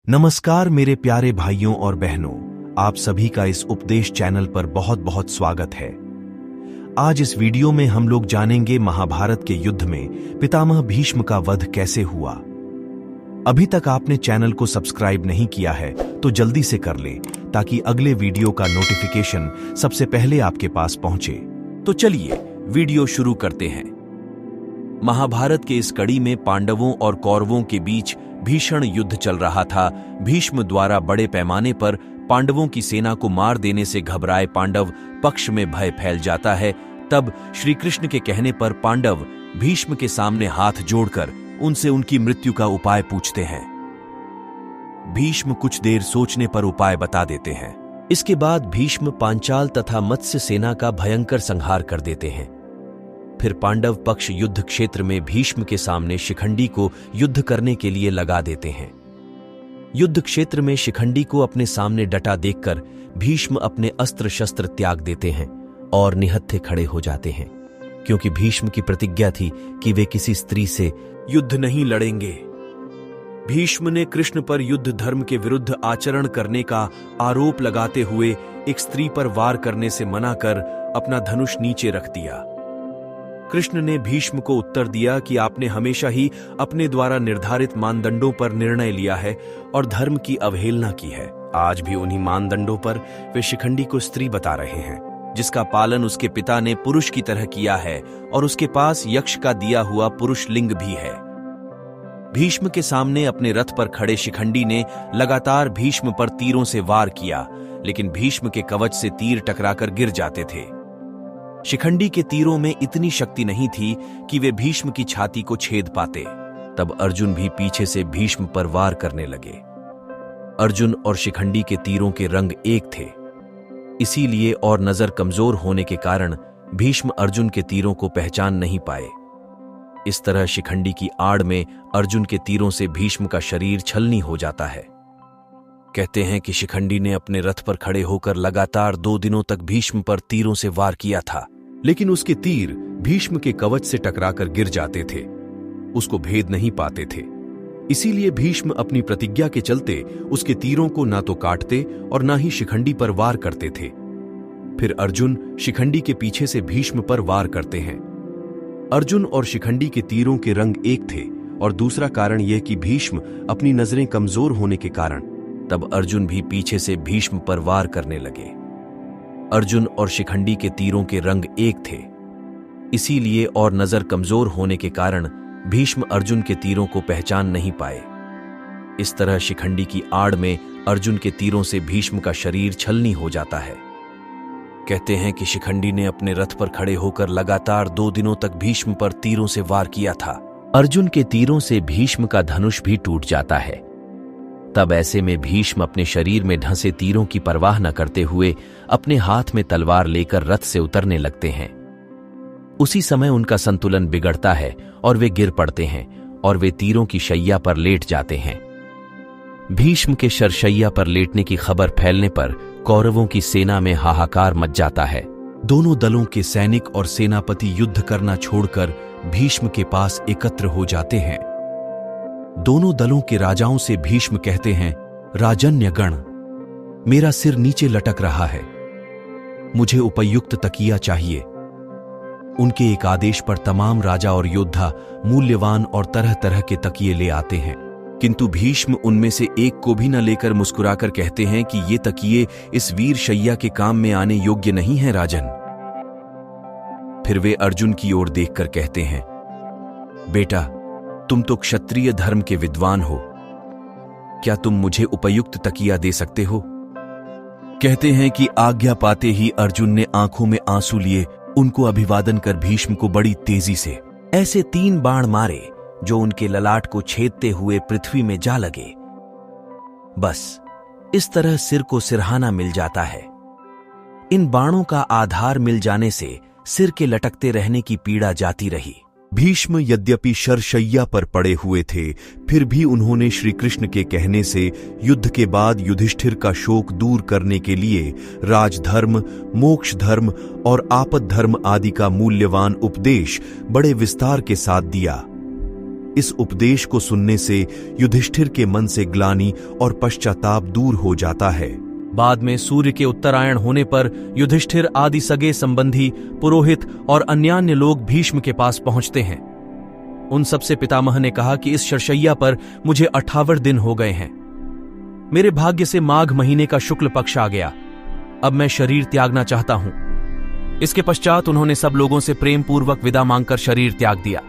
नमस्कार मेरे प्यारे भाइयों और बहनों, आप सभी का इस उपदेश चैनल पर बहुत बहुत स्वागत है। आज इस वीडियो में हम लोग जानेंगे महाभारत के युद्ध में पितामह भीष्म का वध कैसे हुआ। अभी तक आपने चैनल को सब्सक्राइब नहीं किया है तो जल्दी से कर ले ताकि अगले वीडियो का नोटिफिकेशन सबसे पहले आपके पास पहुंचे। तो चलिए वीडियो शुरू करते हैं। महाभारत के इस कड़ी में पांडवों और कौरवों के बीच भीषण युद्ध चल रहा था। भीष्म द्वारा बड़े पैमाने पर पांडवों की सेना को मार देने से घबराए पांडव पक्ष में भय फैल जाता है। तब श्री कृष्ण के कहने पर पांडव भीष्म के सामने हाथ जोड़कर उनसे उनकी मृत्यु का उपाय पूछते हैं। भीष्म कुछ देर सोचने पर उपाय बता देते हैं। इसके बाद भीष्म पांचाल तथा मत्स्य सेना का भयंकर संहार कर देते हैं। फिर पांडव पक्ष युद्ध क्षेत्र में भीष्म के सामने शिखंडी को युद्ध करने के लिए लगा देते हैं। युद्ध क्षेत्र में शिखंडी को अपने सामने डटा देखकर भीष्म अपने अस्त्र शस्त्र त्याग देते हैं और निहत्थे खड़े हो जाते हैं, क्योंकि भीष्म की प्रतिज्ञा थी कि वे किसी स्त्री से युद्ध नहीं लड़ेंगे। भीष्म ने कृष्ण पर युद्ध धर्म के विरुद्ध आचरण करने का आरोप लगाते हुए एक स्त्री पर वार करने से मना कर अपना धनुष नीचे रख दिया। कृष्ण ने भीष्म को उत्तर दिया कि आपने हमेशा ही अपने द्वारा निर्धारित मानदंडों पर निर्णय लिया है और धर्म की अवहेलना की है। आज भी उन्हीं मानदंडों पर वे शिखंडी को स्त्री बता रहे हैं, जिसका पालन उसके पिता ने पुरुष की तरह किया है और उसके पास यक्ष का दिया हुआ पुरुष लिंग भी है। भीष्म के सामने अपने रथ पर खड़े शिखंडी ने लगातार भीष्म पर तीरों से वार किया, लेकिन भीष्म के कवच से तीर टकराकर गिर जाते थे। शिखंडी के तीरों में इतनी शक्ति नहीं थी कि वे भीष्म की छाती को छेद पाते। तब अर्जुन भी पीछे से भीष्म पर वार करने लगे। अर्जुन और शिखंडी के तीरों के रंग एक थे, इसीलिए और नजर कमजोर होने के कारण भीष्म अर्जुन के तीरों को पहचान नहीं पाए। इस तरह शिखंडी की आड़ में अर्जुन के तीरों से भीष्म का शरीर छलनी हो जाता है। कहते हैं कि शिखंडी ने अपने रथ पर खड़े होकर लगातार 2 दिनों तक भीष्म पर तीरों से वार किया था, लेकिन उसके तीर भीष्म के कवच से टकराकर गिर जाते थे, उसको भेद नहीं पाते थे। इसीलिए भीष्म अपनी प्रतिज्ञा के चलते उसके तीरों को ना तो काटते और ना ही शिखंडी पर वार करते थे। फिर अर्जुन शिखंडी के पीछे से भीष्म पर वार करते हैं। अर्जुन और शिखंडी के तीरों के रंग एक थे और दूसरा कारण यह कि भीष्म अपनी नजरें कमजोर होने के कारण तब अर्जुन भी पीछे से भीष्म पर वार करने लगे। अर्जुन और शिखंडी के तीरों के रंग एक थे, इसीलिए और नजर कमजोर होने के कारण भीष्म अर्जुन के तीरों को पहचान नहीं पाए। इस तरह शिखंडी की आड़ में अर्जुन के तीरों से भीष्म का शरीर छलनी हो जाता है। कहते हैं कि शिखंडी ने अपने रथ पर खड़े होकर लगातार 2 दिनों तक भीष्म पर तीरों से वार किया था। अर्जुन के तीरों से भीष्म का धनुष भी टूट जाता है। तब ऐसे में भीष्म अपने शरीर में ढंसे तीरों की परवाह न करते हुए अपने हाथ में तलवार लेकर रथ से उतरने लगते हैं। उसी समय उनका संतुलन बिगड़ता है और वे गिर पड़ते हैं और वे तीरों की शैया पर लेट जाते हैं। भीष्म के शरशैया पर लेटने की खबर फैलने पर कौरवों की सेना में हाहाकार मच जाता है। दोनों दलों के सैनिक और सेनापति युद्ध करना छोड़कर भीष्म के पास एकत्र हो जाते हैं। दोनों दलों के राजाओं से भीष्म कहते हैं, राजन्यगण, मेरा सिर नीचे लटक रहा है, मुझे उपयुक्त तकिया चाहिए। उनके एक आदेश पर तमाम राजा और योद्धा मूल्यवान और तरह तरह के तकिए ले आते हैं, किंतु भीष्म उनमें से एक को भी न लेकर मुस्कुराकर कहते हैं कि ये तकिए इस वीर शैया के काम में आने योग्य नहीं है राजन। फिर वे अर्जुन की ओर देखकर कहते हैं, बेटा, तुम तो क्षत्रिय धर्म के विद्वान हो, क्या तुम मुझे उपयुक्त तकिया दे सकते हो? कहते हैं कि आज्ञा पाते ही अर्जुन ने आंखों में आंसू लिए उनको अभिवादन कर भीष्म को बड़ी तेजी से ऐसे 3 बाण मारे जो उनके ललाट को छेदते हुए पृथ्वी में जा लगे। बस इस तरह सिर को सिरहाना मिल जाता है। इन बाणों का आधार मिल जाने से सिर के लटकते रहने की पीड़ा जाती रही। भीष्म यद्यपि शरशैया पर पड़े हुए थे, फिर भी उन्होंने श्री कृष्ण के कहने से युद्ध के बाद युधिष्ठिर का शोक दूर करने के लिए राजधर्म, मोक्ष धर्म और आपद धर्म आदि का मूल्यवान उपदेश बड़े विस्तार के साथ दिया। इस उपदेश को सुनने से युधिष्ठिर के मन से ग्लानि और पश्चाताप दूर हो जाता है। बाद में सूर्य के उत्तरायण होने पर युधिष्ठिर आदि सगे संबंधी, पुरोहित और अन्यान्य लोग भीष्म के पास पहुंचते हैं। उन सबसे पितामह ने कहा कि इस शरशैया पर मुझे 58 दिन हो गए हैं। मेरे भाग्य से माघ महीने का शुक्ल पक्ष आ गया। अब मैं शरीर त्यागना चाहता हूं। इसके पश्चात उन्होंने सब लोगों से प्रेम पूर्वक विदा मांगकर शरीर त्याग दिया।